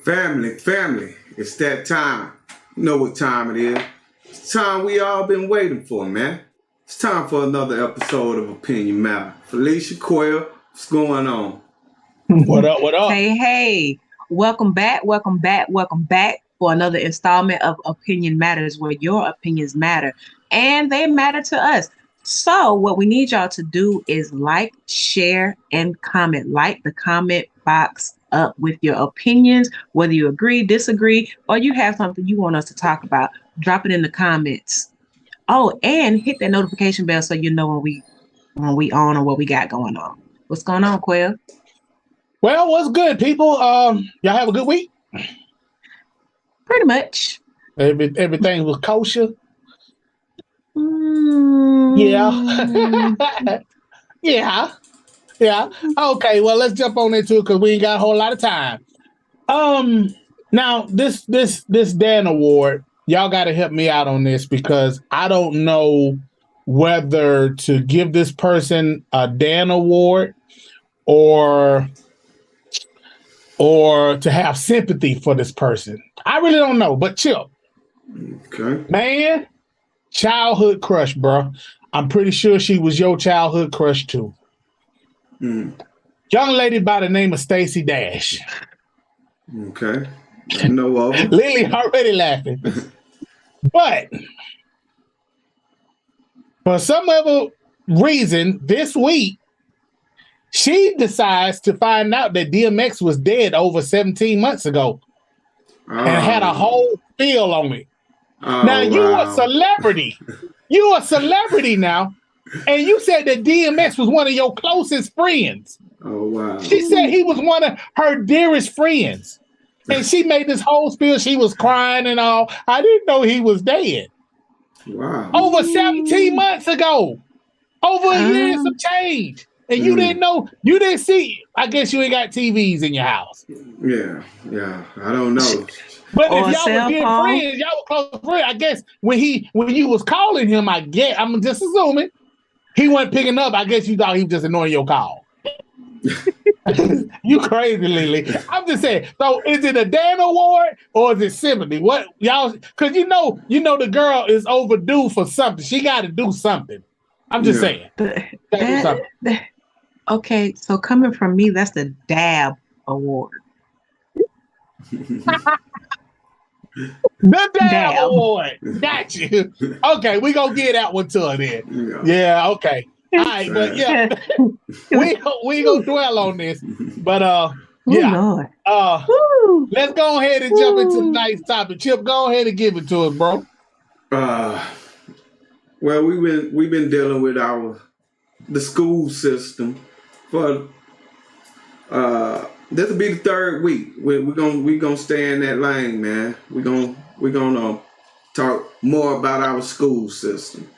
Family, it's that time. You know what time it is. It's time we all been waiting for, man. It's time for another episode of Opinion Matter. Felicia Quayle, what's going on? What up? What up? Hey, welcome back for another installment of Opinion Matters, where your opinions matter and they matter to us. So, what we need y'all to do is like, share, and comment. Light the comment box up with your opinions, whether you agree, disagree, or you have something you want us to talk about. Drop it in the comments. Oh, and hit that notification bell so you know when we on or what we got going on. What's going on, Quail? Well, what's good, people? Y'all have a good week? Pretty much. Everything was kosher? Mm. Yeah. Yeah. Okay, well, let's jump on into it because we ain't got a whole lot of time. Now, this Dan Award, y'all got to help me out on this because I don't know whether to give this person a Dan Award or to have sympathy for this person. I really don't know, but chill. Okay. Man, childhood crush, bro. I'm pretty sure she was your childhood crush too. Young lady by the name of Stacey Dash. Okay. I know of her. Lily already laughing. But for some other reason, this week, she decides to find out that DMX was dead over 17 months ago and had a whole spiel on it. Now, you a celebrity. You a celebrity now. And you said that DMX was one of your closest friends. Oh, wow. She said he was one of her dearest friends. And she made this whole spiel. She was crying and all. I didn't know he was dead. Wow. Over 17 months ago. Over a year and some change. And you didn't know, you didn't see. I guess you ain't got TVs in your house. Yeah. I don't know. But if y'all were good friends, y'all were close friends. I guess when you was calling him, I'm just assuming he wasn't picking up. I guess you thought he was just ignoring your call. You crazy, Lily. I'm just saying. So is it a Dan Award or is it sympathy? What y'all? Because you know the girl is overdue for something. She got to do something. I'm just saying. Okay, so coming from me, that's the Dab Award. The Dab Award. Got you. Okay, we gonna get that one to her then. Yeah, okay. All right, but yeah, we gonna dwell on this. But yeah. Let's go ahead and jump into the next topic. Chip, go ahead and give it to us, bro. Well, we've been dealing with the school system for this will be the third week. We're gonna stay in that lane, man. We're gonna talk more about our school system,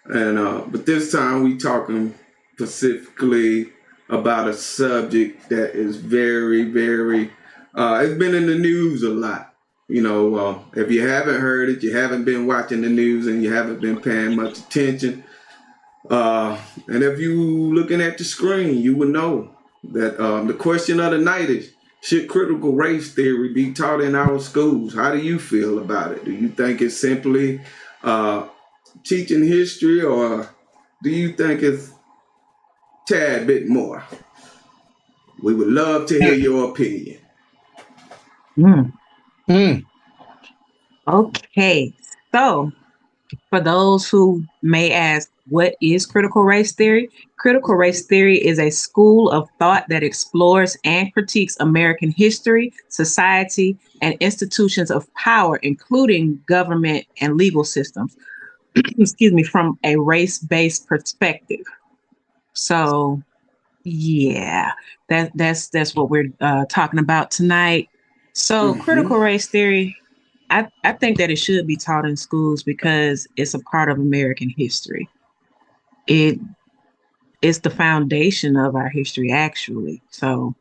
and but this time we talking specifically about a subject that is very, very. It's been in the news a lot. You know, if you haven't heard it, you haven't been watching the news, and you haven't been paying much attention. And if you looking at the screen, you will know that the question of the night is, should critical race theory be taught in our schools? How do you feel about it? Do you think it's simply teaching history, or do you think it's a tad bit more? We would love to hear your opinion. Okay, so for those who may ask, what is critical race theory? Critical race theory is a school of thought that explores and critiques American history, society, and institutions of power, including government and legal systems, excuse me, from a race-based perspective. So, yeah, that's what we're talking about tonight. So, critical race theory, I think that it should be taught in schools because it's a part of American history. It's the foundation of our history, actually. So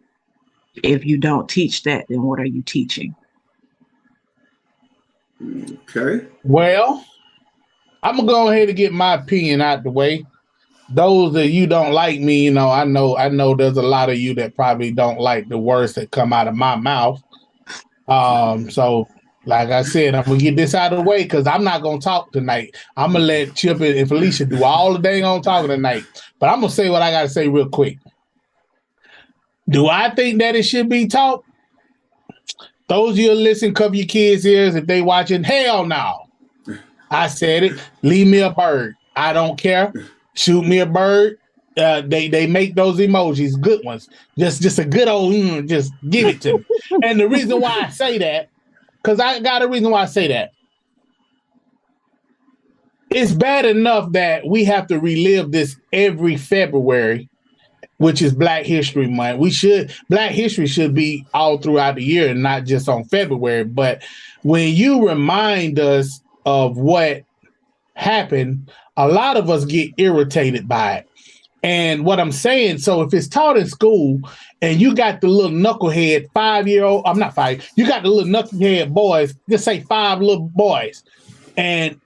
if you don't teach that, then what are you teaching? Okay. Well, I'm gonna go ahead and get my opinion out the way. Those that you don't like me, you know, I know there's a lot of you that probably don't like the words that come out of my mouth. So like I said, I'm gonna get this out of the way because I'm not gonna talk tonight. I'm gonna let Chip and Felicia do all the dang on talking tonight. But I'm gonna say what I gotta say real quick. Do I think that it should be taught? Those of you listen, cover your kids' ears if they watching. Hell no. I said it. Leave me a bird. I don't care. Shoot me a bird. They make those emojis, good ones. Just a good old, just give it to me. And the reason why I say that, because I got a reason why I say that. It's bad enough that we have to relive this every February, which is Black History Month. Black history should be all throughout the year and not just on February. But when you remind us of what happened, a lot of us get irritated by it. And what I'm saying, so if it's taught in school and you got the little knucklehead 5-year-old, I'm not 5, you got the little knucklehead boys, just say 5 little boys, and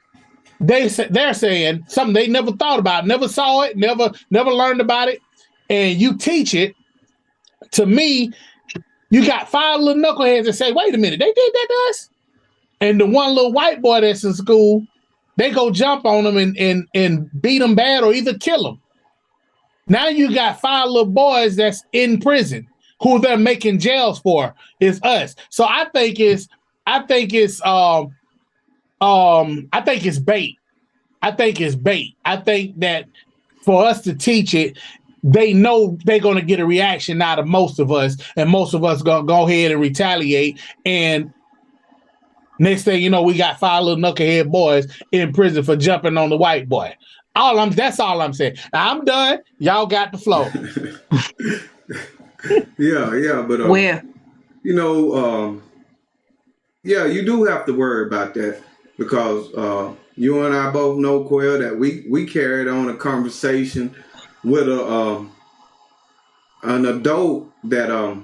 they're saying something they never thought about, never saw it, never learned about it, and you teach it. To me, you got 5 little knuckleheads that say, wait a minute, they did that to us? And the one little white boy that's in school, they go jump on them and beat them bad or either kill them. Now you got 5 little boys that's in prison who they're making jails for is us. So I think it's bait. I think it's bait. I think that for us to teach it, they know they're going to get a reaction out of most of us, and most of us going to go ahead and retaliate. And next thing you know, we got 5 little knucklehead boys in prison for jumping on the white boy. That's all I'm saying. Now, I'm done. Y'all got the flow. yeah, but Where? You do have to worry about that because you and I both know, Quell, that we carried on a conversation with an adult that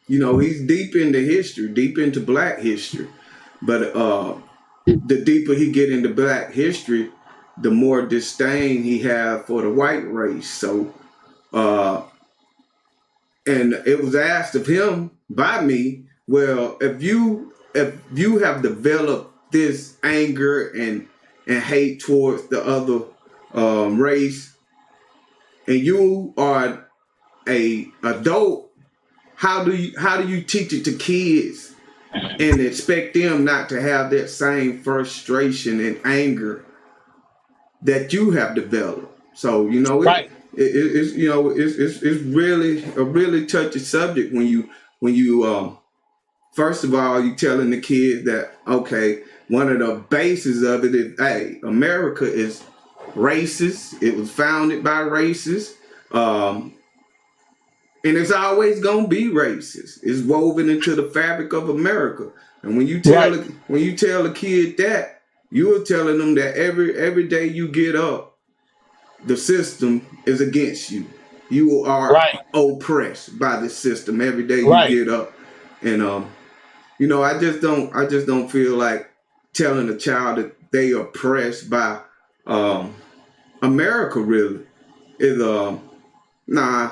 he's deep into history, deep into Black history, but the deeper he get into Black history, the more disdain he have for the white race. So, and it was asked of him by me, well, if you have developed this anger and hate towards the other race, and you are a adult, how do you teach it to kids and expect them not to have that same frustration and anger that you have developed? So right. It's really a really touchy subject when you first of all you telling the kids that okay, one of the bases of it is America is racist. It was founded by racists, and it's always gonna be racist. It's woven into the fabric of America. And when you tell a kid that, you are telling them that every day you get up, the system is against you. You are oppressed by the system every day you get up. And I just don't feel like telling a child that they are oppressed by America really is nah,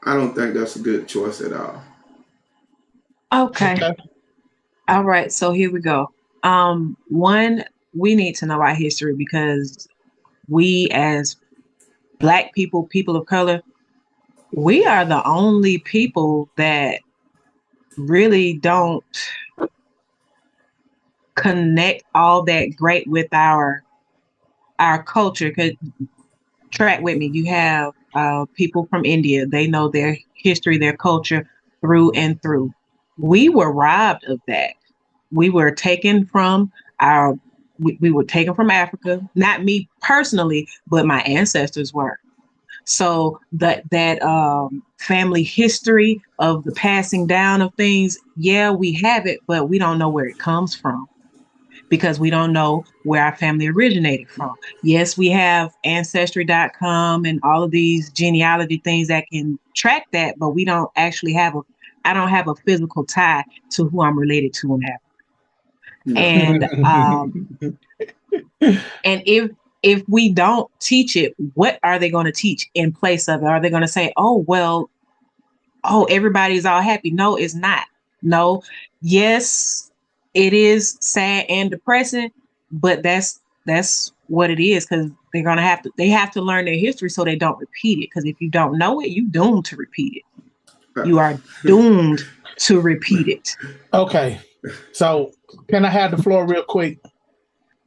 I don't think that's a good choice at all. Okay. All right, so here we go. One, we need to know our history because we as Black people, people of color, we are the only people that really don't connect all that great with our culture. 'Cause track with me, you have people from India, they know their history, their culture through and through. We were robbed of that. We were taken from we were taken from Africa, not me personally, but my ancestors were. So that family history of the passing down of things, yeah, we have it, but we don't know where it comes from because we don't know where our family originated from. Yes, we have Ancestry.com and all of these genealogy things that can track that, but we don't actually I don't have a physical tie to who I'm related to in Africa. And and if we don't teach it, what are they going to teach in place of it? Are they going to say, oh, well, everybody's all happy? No, it's not. No, yes, it is sad and depressing, but that's what it is because they have to learn their history so they don't repeat it. Because if you don't know it, you doomed to repeat it. You are doomed to repeat it. Okay. So can I have the floor real quick?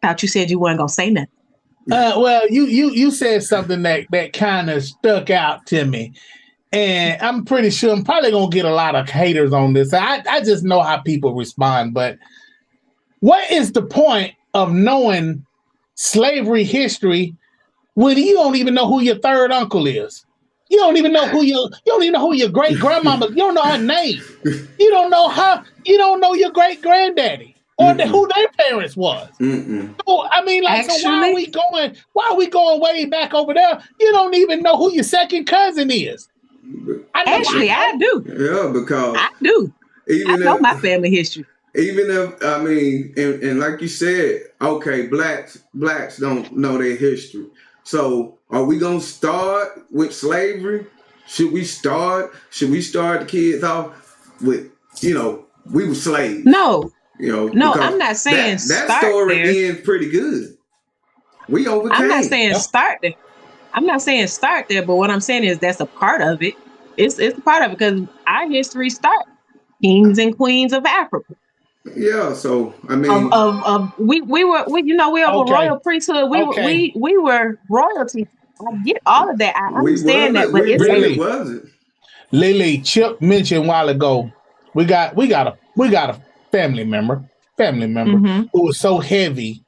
Thought you said you weren't gonna say nothing. Well, you said something that kind of stuck out to me. And I'm pretty sure I'm probably gonna get a lot of haters on this. I just know how people respond, but what is the point of knowing slavery history when you don't even know who your third uncle is? You don't even know you don't even know who your great grandmama. You don't know her name. You don't know your great granddaddy or who their parents was. So I mean, like, so why are we going way back over there? You don't even know who your second cousin is. I do. Yeah, because I do. I know my family history. Even if, I mean, and like you said, okay, blacks don't know their history. So are we gonna start with slavery? Should we start the kids off with, we were slaves? No. I'm not saying that story ends pretty good. We overcame. I'm not saying start there. I'm not saying start there, but what I'm saying is that's a part of it. It's a part of it because our history starts kings and queens of Africa. Yeah, so I mean, we were a royal priesthood. We were royalty. I get all of that. I understand that, but it's really wasn't. Lily, Chip mentioned a while ago. We got a family member who was so heavy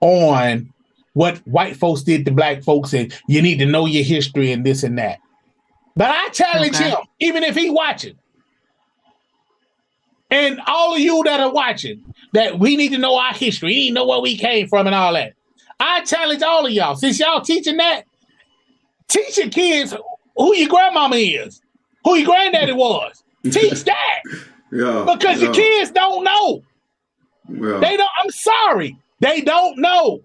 on what white folks did to black folks, and you need to know your history and this and that. But I challenge him, even if he watching, and all of you that are watching, that we need to know our history. We need to know where we came from and all that. I challenge all of y'all, since y'all teaching that, teach your kids who your grandmama is, who your granddaddy was. Teach that. Because your kids don't know. Yeah. They don't. I'm sorry. They don't know.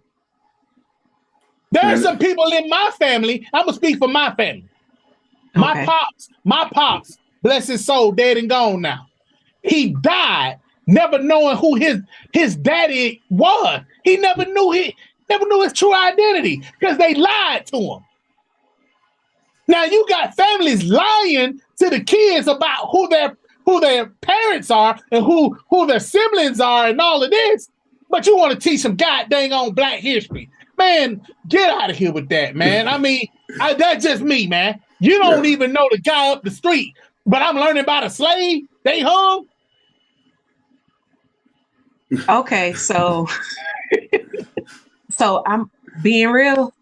There's some people in my family. I'm going to speak for my family. My pops, bless his soul, dead and gone now. He died never knowing who his daddy was. He never knew his true identity because they lied to him. Now you got families lying to the kids about who their parents are and who their siblings are and all of this, but you want to teach some goddamn on black history. Man, get out of here with that, man. I mean, that's just me, man. You don't even know the guy up the street, but I'm learning about a slave they hung. Okay, so I'm being real.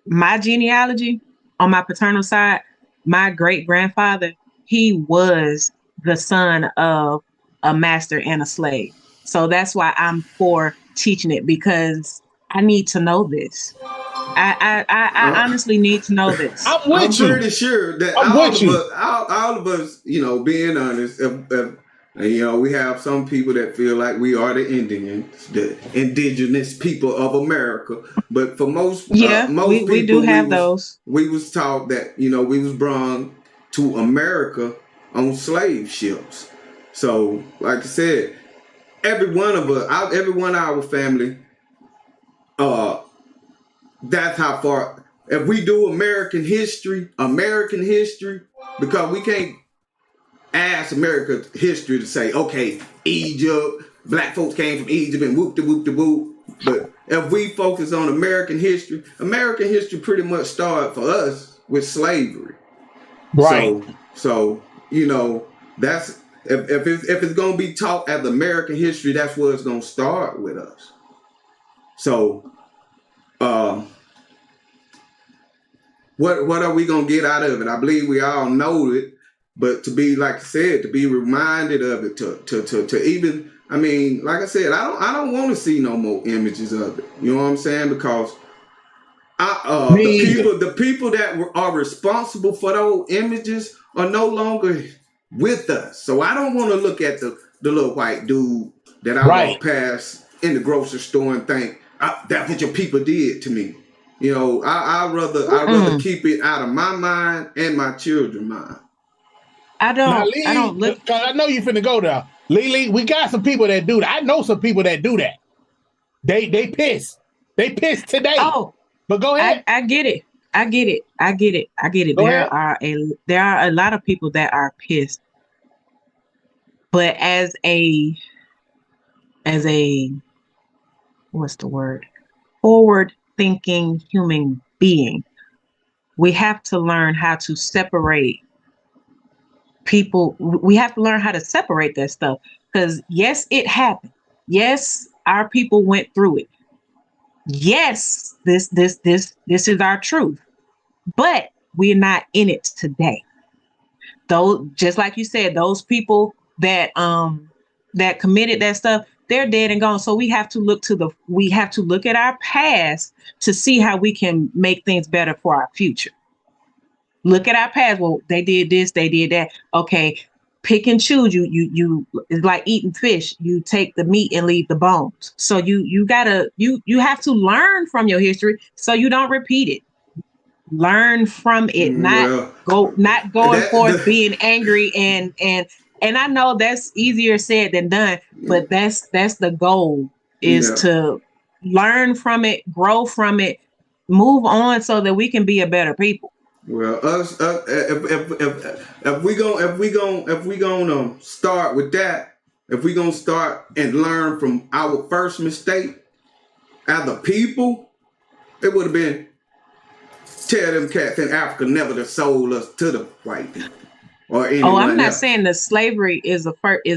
My genealogy on my paternal side, my great grandfather, he was the son of a master and a slave. So that's why I'm for teaching it, because I need to know this. I honestly need to know this. I'm pretty sure that all of us, being honest, we have some people that feel like we are the Indians, the indigenous people of America. But for most people, we do have those. We was taught that, we was brought to America on slave ships. So, like I said, every one of our family, that's how far. If we do American history, because we can't ask American history to say, okay, Egypt, black folks came from Egypt and whoop de whoop de whoop. But if we focus on American history pretty much started for us with slavery. Right. So that's if it's gonna be taught as American history, that's where it's gonna start with us. So what are we gonna get out of it? I believe we all know it, but to be, like I said, to be reminded of it, to even, I mean, like I said, I don't want to see no more images of it. You know what I'm saying? Because the people that are responsible for those images are no longer with us. So I don't want to look at the little white dude that I walk past in the grocery store and think, that's what your people did to me. I'd rather keep it out of my mind and my children's mind. I Now, don't. I Lee, don't look. because I know you finna go there. Lee, we got some people that do that. I know some people that do that. They piss. They piss today. Oh, But go ahead. I get it. I get it. I get it. I get it. Go There ahead. are a lot of people that are pissed, but as a what's the word? Forward thinking human being, we have to learn how to separate people. We have to learn how to separate that stuff, because yes, it happened. Yes, our people went through it. Yes, this is our truth, but we're not in it today. Though, just like you said, those people that that committed that stuff, they're dead and gone. So we have to look at our past to see how we can make things better for our future. Look at our past. Well, they did this, they did that. Okay, pick and choose. You it's like eating fish. You take the meat and leave the bones. So you have to learn from your history so you don't repeat it. Learn from it, not Well, going that forth being angry and I know that's easier said than done, but that's the goal, is yeah. to learn from it, grow from it, move on so that we can be a better people. Well, us if we gonna start with that, if we gonna start and learn from our first mistake as a people, it would have been tell them cats in Africa never to sold us to the white people or anyone Oh, I'm not else. saying that slavery is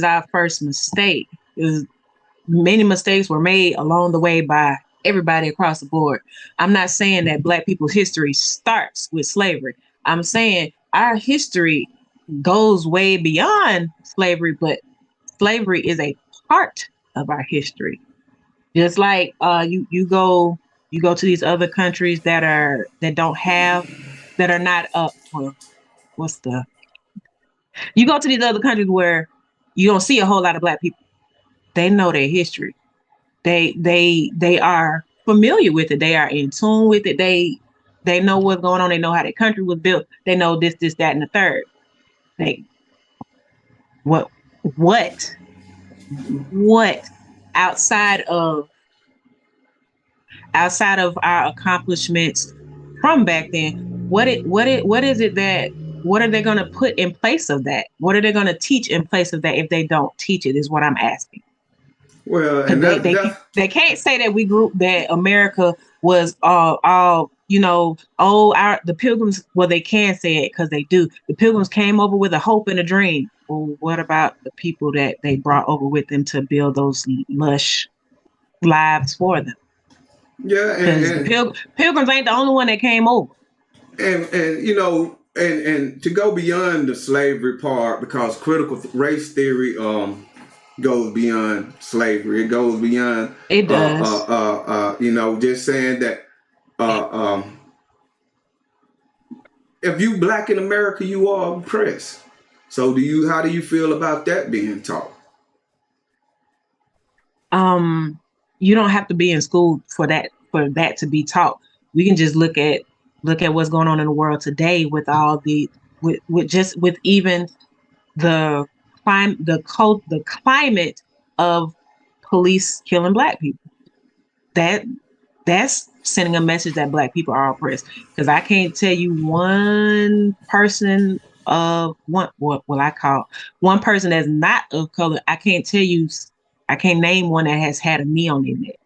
our first mistake. Many mistakes were made along the way by everybody across the board. I'm not saying that Black people's history starts with slavery. I'm saying our history goes way beyond slavery, but slavery is a part of our history. Just like you go to these other countries that are not well, what's the you go to these other countries where you don't see a whole lot of Black people. They know their history. They are familiar with it. They are in tune with it. They know what's going on. They know how their country was built. They know this, that, and the third. What outside of our accomplishments from back then, what are they going to put in place of that? What are they going to teach in place of that if they don't teach it, is what I'm asking. Well, and They can't say that America was all the Pilgrims. Well, they can say it because they do. The Pilgrims came over with a hope and a dream. Well, what about the people that they brought over with them to build those lush lives for them? yeah, Because the Pilgrims ain't the only one that came over. and you know, and to go beyond the slavery part, because critical race theory goes beyond slavery. It goes beyond It does. you know, just saying that if you Black in America, you are oppressed. So how do you feel about that being taught? You don't have to be in school for that to be taught. We can just look at what's going on in the world today with all with even the climate of police killing Black people. That's sending a message that Black people are oppressed. Because I can't tell you one person one person that's not of color. I can't name one that has had a knee on their neck.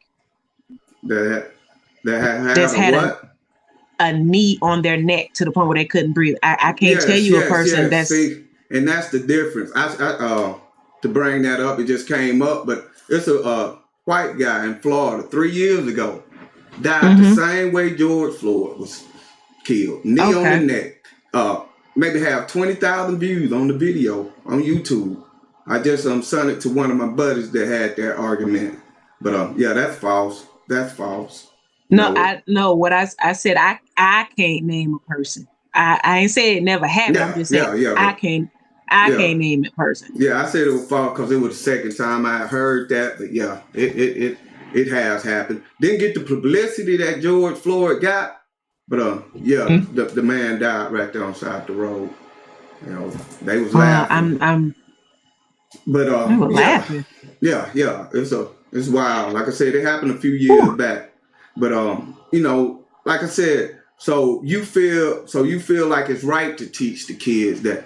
That had a knee on their neck to the point where they couldn't breathe. I can't tell you a person that's. See, and that's the difference. I to bring that up, it just came up, but it's a white guy in Florida 3 years ago died the same way George Floyd was killed. Knee on the neck. Maybe have 20,000 views on the video on YouTube. I just sent it to one of my buddies that had that argument. But yeah, that's false. That's false. No, what I said, I can't name a person. I ain't saying it never happened. I'm just saying I can't name a person. Yeah, I said it was false because it was the second time I heard that. But yeah, it has happened. Didn't get the publicity that George Floyd got. But the man died right there on side the road. You know, they was laughing. But I was laughing. Yeah. It's wild. Like I said, it happened a few years back. But you know, like I said, so you feel like it's right to teach the kids that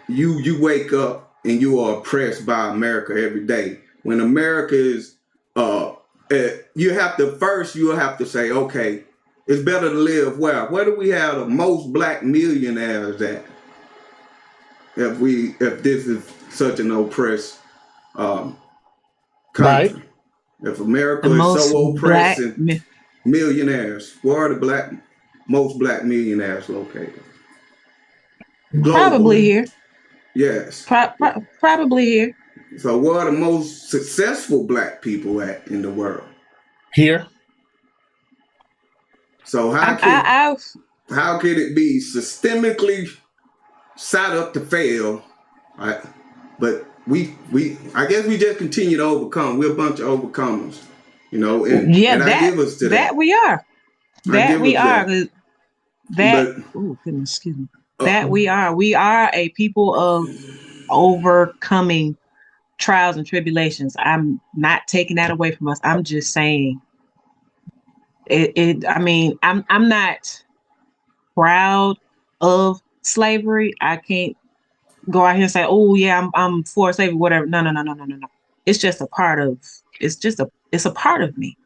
you wake up and you are oppressed by America every day. When America is you'll have to say, okay, it's better to live where? Where do we have the most black millionaires at? If this is such an oppressed country. Right. If America is so oppressing millionaires, where are the most black millionaires located? Globally. Probably here. Yes. Probably here. So where are the most successful black people at in the world? Here. So how could it be systemically set up to fail? Right? But I guess we just continue to overcome. We're a bunch of overcomers, you know. And I give us to that. We are. That we are. Goodness, excuse me. That we are. We are a people of overcoming trials and tribulations. I'm not taking that away from us. I'm just saying I mean, I'm not proud of slavery. I can't go out here and say, oh yeah, I'm for slavery, whatever. No. It's just a part of it's a part of me.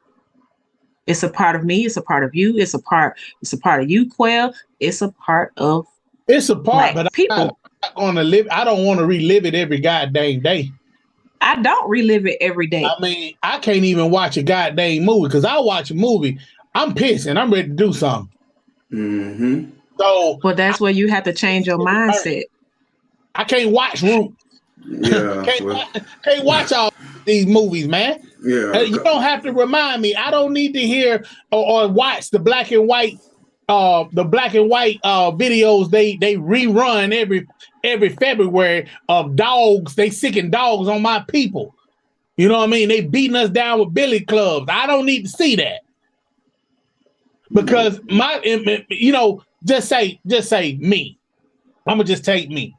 It's a part of me, it's a part of you, it's a part of you, Quell. It's a part of but people. I'm not gonna live. I don't want to relive it every goddamn day. I don't relive it every day. I mean, I can't even watch a goddamn movie because I watch a movie, I'm pissed and I'm ready to do something. Mm-hmm. So, well, that's where you have to change your mindset. I can't watch Roots. Yeah, can't watch all these movies, man. Yeah, you don't have to remind me. I don't need to hear or watch the black and white videos they rerun every February of dogs. They sicking dogs on my people. You know what I mean? They beating us down with billy clubs. I don't need to see that because just say me. I'm gonna just take me.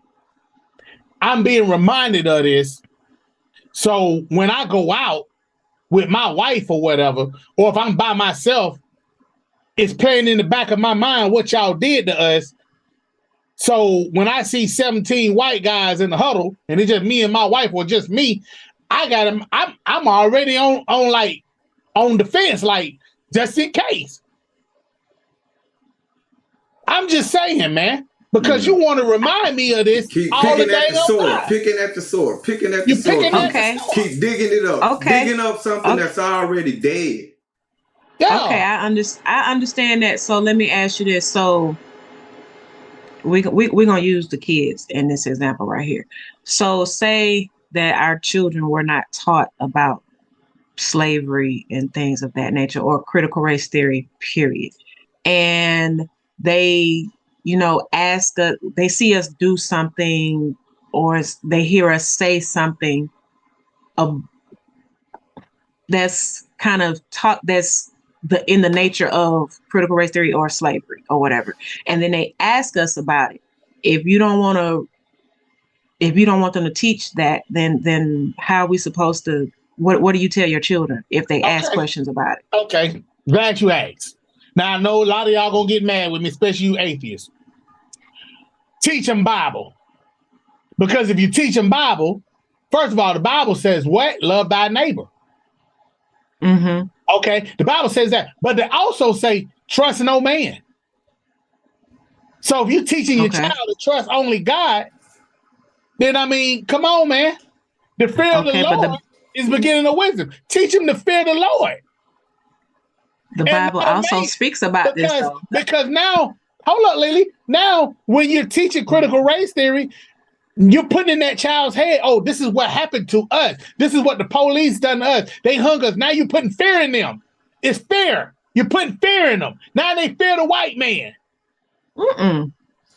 I'm being reminded of this. So when I go out with my wife or whatever, or if I'm by myself, it's playing in the back of my mind what y'all did to us. So when I see 17 white guys in the huddle and it's just me and my wife or just me, I'm already on the fence, like just in case. I'm just saying, man. Because you want to remind me of this. Keep all picking the at the sword, picking at the sword. Okay. Keep digging it up. Okay. Digging up something that's already dead. Yeah. Okay, I understand that. So let me ask you this. So we're gonna use the kids in this example right here. So say that our children were not taught about slavery and things of that nature, or critical race theory, period. And they ask us, they see us do something, or they hear us say something that's kind of that's in the nature of critical race theory or slavery or whatever. And then they ask us about it. If you don't want them to teach that, then how are we supposed to, what do you tell your children if they ask questions about it? Okay, glad you asked. Now I know a lot of y'all gonna get mad with me, especially you atheists. Teach them Bible. Because if you teach them Bible, first of all, the Bible says what? Love thy neighbor. Mm-hmm. Okay, the Bible says that. But they also say trust no man. So if you're teaching your child to trust only God, then I mean, come on, man. The fear of the Lord is beginning of wisdom. Teach them to fear the Lord. The Bible also speaks about this, though. Because now, hold up, Lily. Now, when you're teaching critical race theory, you're putting in that child's head, oh, this is what happened to us. This is what the police done to us. They hung us. Now you're putting fear in them. It's fear. You're putting fear in them. Now they fear the white man. Mm-mm.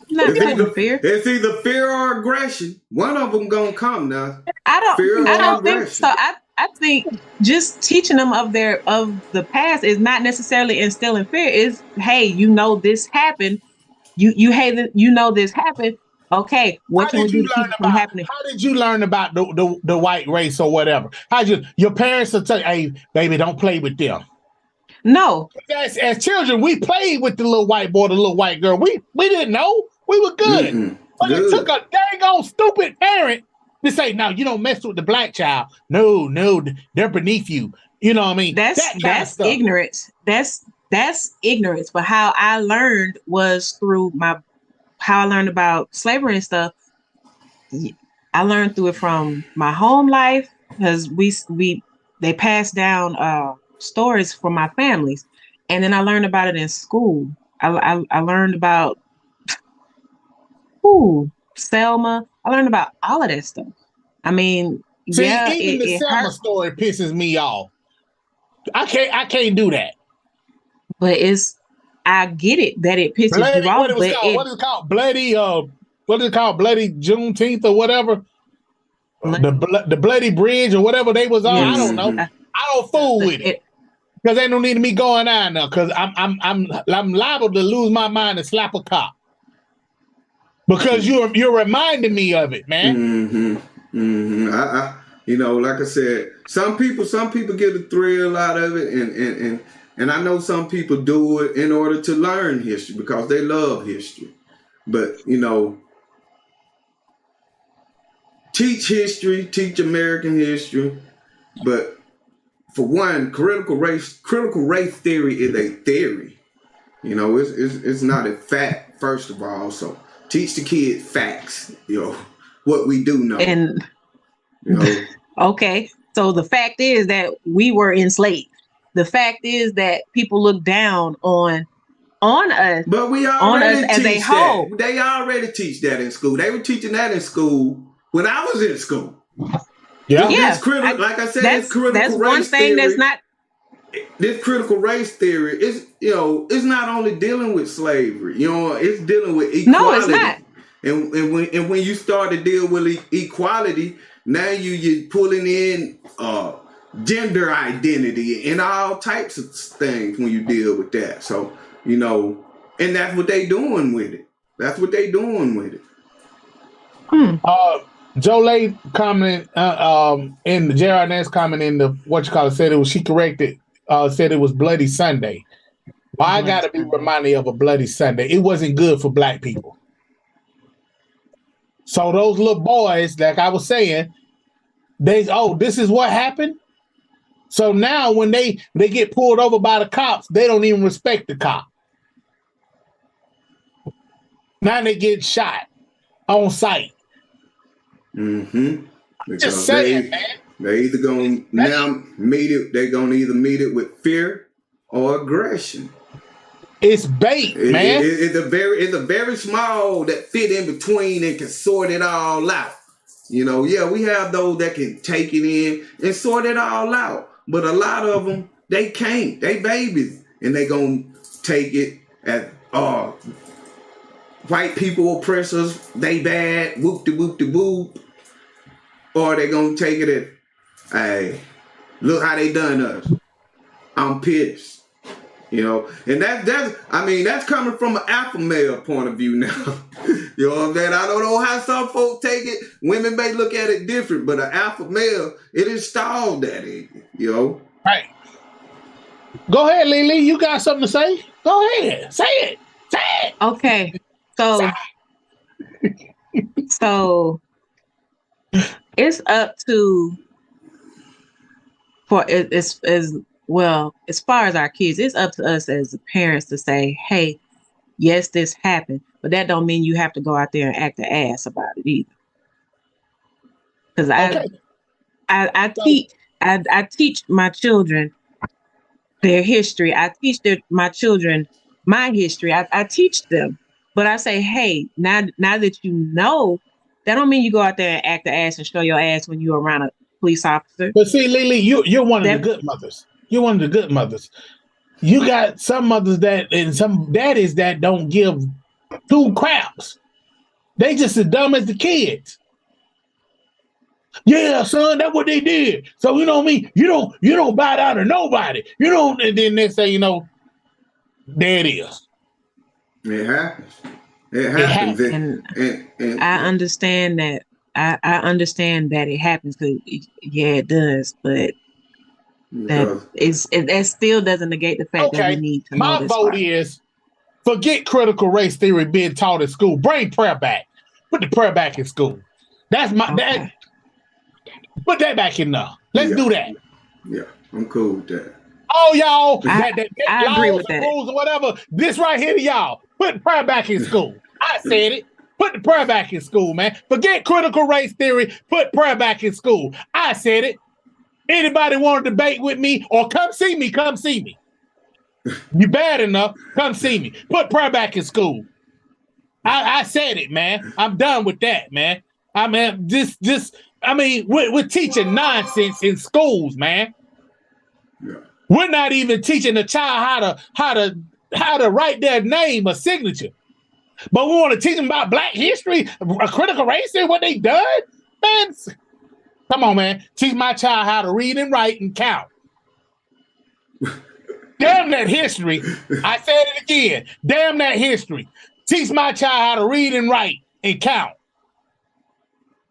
Fear. It's either fear or aggression. One of them gonna come now. I don't think so. I think just teaching them of the past is not necessarily instilling fear. Is, hey, this happened. You this happened. Okay, what How can we did do you to keep learn it from about? happening? How did you learn about the white race or whatever? How your parents will tell you, "Hey, baby, don't play with them." No, As children, we played with the little white boy, the little white girl. We didn't know. We were good. Mm-mm. But it took Good. a dang old stupid parent to say, "No, you don't mess with the black child. No, they're beneath you." You know what I mean? that's That kind of that's stuff. ignorance. That's ignorance. But how I learned was through how I learned about slavery and stuff. I learned through it from my home life because they passed down stories from my families, and then I learned about it in school. I learned about Selma. I learned about all of that stuff. I mean, See, yeah, even the it Selma hurt, story pisses me off. I can't do that. but I get it that it pisses you Bloody, what off, it was but called? What is it called? Bloody, what is it called? Bloody Juneteenth or whatever. The bloody bridge or whatever they was on. Yes. I don't know. Mhm. I don't fool with it because ain't no need of me going on now because I'm liable to lose my mind and slap a cop because you're reminding me of it, man. Mm-hmm. Mm-hmm. Like I said, some people get a thrill out of it, and I know some people do it in order to learn history because they love history. But teach history, teach American history. But for one, critical race theory is a theory. It's not a fact. First of all, so teach the kid facts. What we do know. And okay, so the fact is that we were enslaved. The fact is that people look down on us. But we already teach as a whole. They already teach that in school. They were teaching that in school when I was in school. Yeah. Like I said, it's critical that's race one thing theory. that's not. This critical race theory is, it's not only dealing with slavery. It's dealing with equality. No, it's not. And when you start to deal with equality, now you're pulling in gender identity and all types of things when you deal with that. So, and that's what they doing with it. Joe Lay comment in the J.R. Nance comment in the said she corrected, said it was Bloody Sunday. Well, I gotta be reminded of a Bloody Sunday. It wasn't good for black people. So those little boys, like I was saying, this is what happened. So now when they get pulled over by the cops, they don't even respect the cop. Now they get shot on sight. Mm-hmm. Just saying, man. They're either gonna meet it with fear or aggression. It's bait, man. It's a very small that fit in between and can sort it all out. We have those that can take it in and sort it all out. But a lot of them, they can't. They babies. And they gonna take it as, white people oppressors, they bad, whoop-de-whoop-de-whoop. Or they gonna take it as, hey, look how they done us. I'm pissed. And that's coming from an alpha male point of view now. You know what I'm saying? I don't know how some folks take it. Women may look at it different, but an alpha male, it installed that in you. Right. Go ahead, Lily. You got something to say? Go ahead. Say it. Okay. So it's up to as far as our kids, it's up to us as the parents to say, hey, yes, this happened, but that don't mean you have to go out there and act an ass about it either. Because I teach my children their history. I teach my children my history. I teach them, but I say, hey, now that you know, that don't mean you go out there and act the ass and show your ass when you're around a police officer. But see, Lily, you're one of the good mothers. You're one of the good mothers. You got some mothers and some daddies that don't give two craps. They just as dumb as the kids. Yeah, son, that's what they did. So you know what I mean? You don't bow down to nobody. And then they say, there it is. It happens. It happens. And I understand that. I understand that it happens because yeah, it does, but that still doesn't negate the fact that we need to know my this vote part. is forget critical race theory being taught in school. Bring prayer back. Put the prayer back in school. That's my that. Put that back in there. Let's do that. Yeah, I'm cool with that. Oh, y'all, I agree with that. Rules or whatever. This right here to y'all. Put prayer back in school. I said it. Put the prayer back in school, man. Forget critical race theory. Put prayer back in school. I said it. Anybody want to debate with me or come see me, come see me. You bad enough, come see me. Put prayer back in school. I said it, man. I'm done with that, man. I mean, we're teaching nonsense in schools, man. Yeah. We're not even teaching the child how to write their name or signature. But we want to teach them about Black history, a critical race theory, what they done? Man, come on, man. Teach my child how to read and write and count. Damn that history. I said it again. Damn that history. Teach my child how to read and write and count.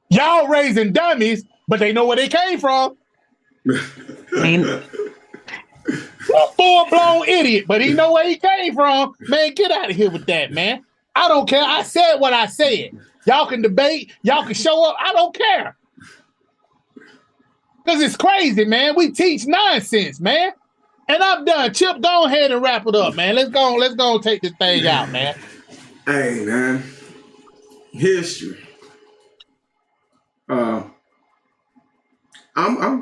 Y'all raising dummies, but they know where they came from. A full-blown idiot, but he know where he came from. Man, get out of here with that, man. I don't care. I said what I said. Y'all can debate. Y'all can show up. I don't care. Because it's crazy, man. We teach nonsense, man. And I'm done. Chip, go ahead and wrap it up, man. Let's go and take this thing out, man. Hey, man. History. I'm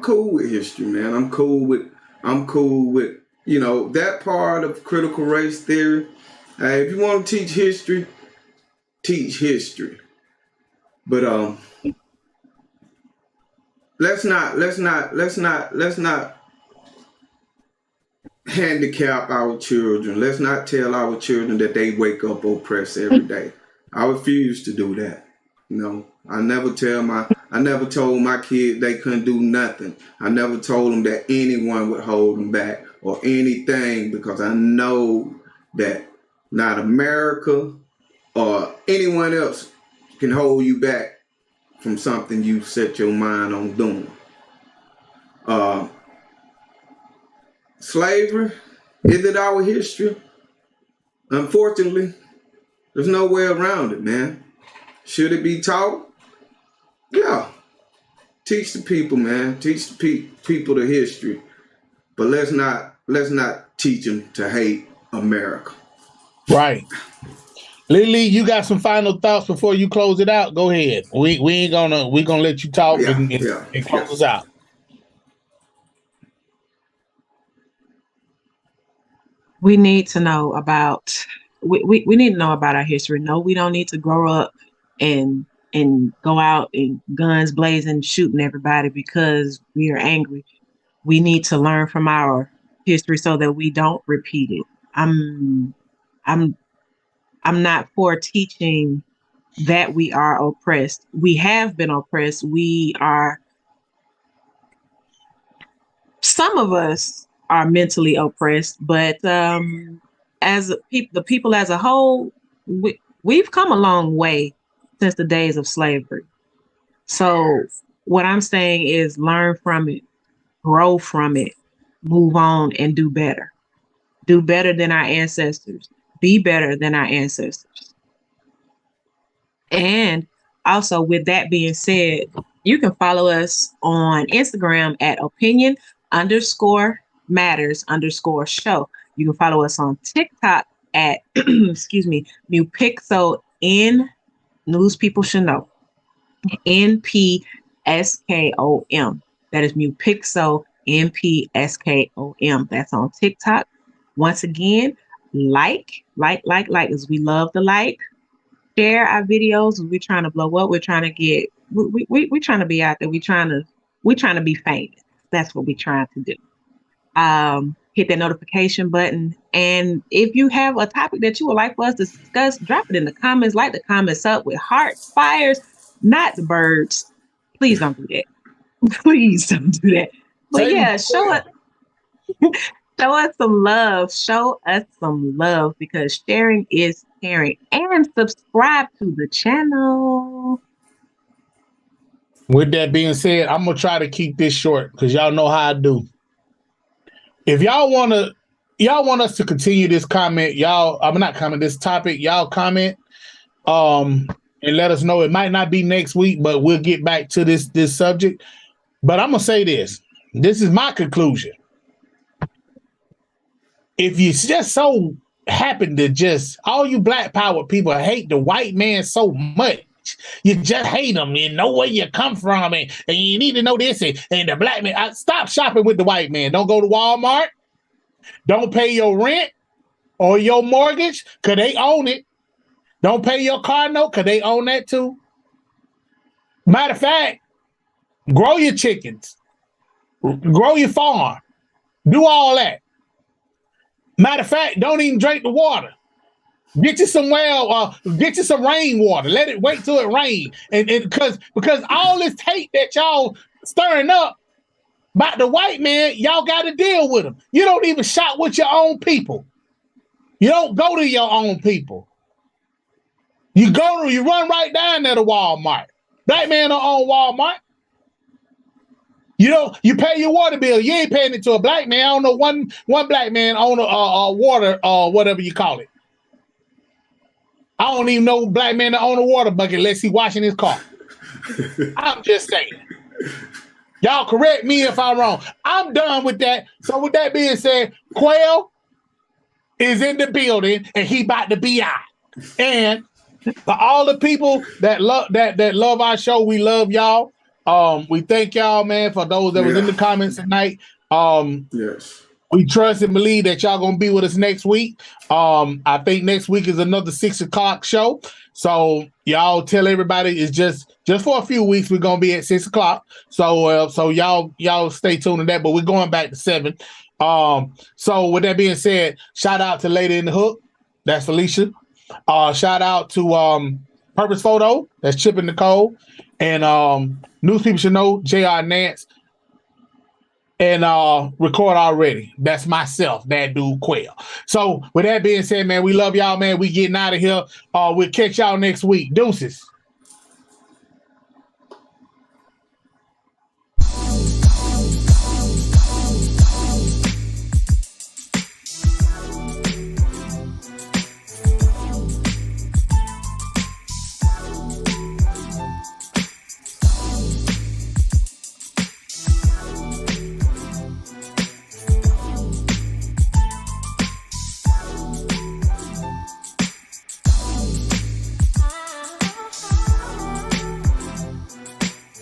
cool with history, man. I'm cool with that part of critical race theory. If you want to teach history. But let's not handicap our children. Let's not tell our children that they wake up oppressed every day. I refuse to do that. I never told my kids they couldn't do nothing. I never told them that anyone would hold them back or anything, because I know that not America or anyone else can hold you back from something you set your mind on doing. Slavery, is it our history? Unfortunately, there's no way around it, man. Should it be taught? Yeah. Teach the people, man. Teach the people the history. But let's not teach them to hate America. Right. Lily, you got some final thoughts before you close it out? Go ahead. We gonna let you talk and close us out. We need to know about we need to know about our history. No, we don't need to grow up and go out and guns blazing, shooting everybody because we are angry. We need to learn from our history so that we don't repeat it. I'm not for teaching that we are oppressed. We have been oppressed. Some of us are mentally oppressed, but as the people as a whole, we've come a long way since the days of slavery. So what I'm saying is learn from it, grow from it, move on, and do better. Do better than our ancestors. Be better than our ancestors. And also, with that being said, you can follow us on Instagram at opinion_matters_show. You can follow us on TikTok at Mupixo in News People Should Know. NPSKOM. That is Mupixo NPSKOM. That's on TikTok. Once again, like, as we love the like. Share our videos. We're trying to blow up. We're trying to get. We're trying to be out there. We're trying to be famous. That's what we're trying to do. Hit that notification button. And if you have a topic that you would like for us to discuss, drop it in the comments. Light the comments up with hearts, fires, not the birds. Please don't do that. Please don't do that. But yeah, show us some love. Show us some love, because sharing is sharing, and subscribe to the channel. With that being said, I'm gonna try to keep this short because y'all know how I do. If y'all want us to continue this comment, this topic, y'all comment, and let us know. It might not be next week, but we'll get back to this subject. But I'm gonna say this. This is my conclusion. If you just so happen to just all you black power people hate the white man so much, you just hate them. You know where you come from, and you need to know this. And the black man, stop shopping with the white man. Don't go to Walmart. Don't pay your rent or your mortgage because they own it. Don't pay your car note because they own that too. Matter of fact, grow your chickens. Grow your farm. Do all that. Matter of fact, don't even drink the water. Get you some get you some rainwater. Let it wait till it rain. And because all this hate that y'all stirring up about the white man, y'all got to deal with them. You don't even shop with your own people. You don't go to your own people. You run right down there to Walmart. Black man don't own Walmart. You pay your water bill. You ain't paying it to a black man. I don't know one black man own a water whatever you call it. I don't even know black man that own a water bucket unless he washing his car. I'm just saying. Y'all correct me if I'm wrong. I'm done with that. So with that being said, Quail is in the building and he about to be out. And for all the people that love our show, we love y'all. We thank y'all, man, for those that was in the comments tonight. Yes. We trust and believe that y'all gonna be with us next week. I think next week is another 6 o'clock show. So y'all tell everybody it's just for a few weeks we're gonna be at 6 o'clock. So y'all stay tuned to that. But we're going back to 7. So with that being said, shout out to Lady in the Hook. That's Felicia. Shout out to Purpose Photo. That's Chip and Nicole. And News People Should Know, J.R. Nance. And Record Already. That's myself, that dude Quail. So with that being said, man, we love y'all, man. We getting out of here. We'll catch y'all next week. Deuces.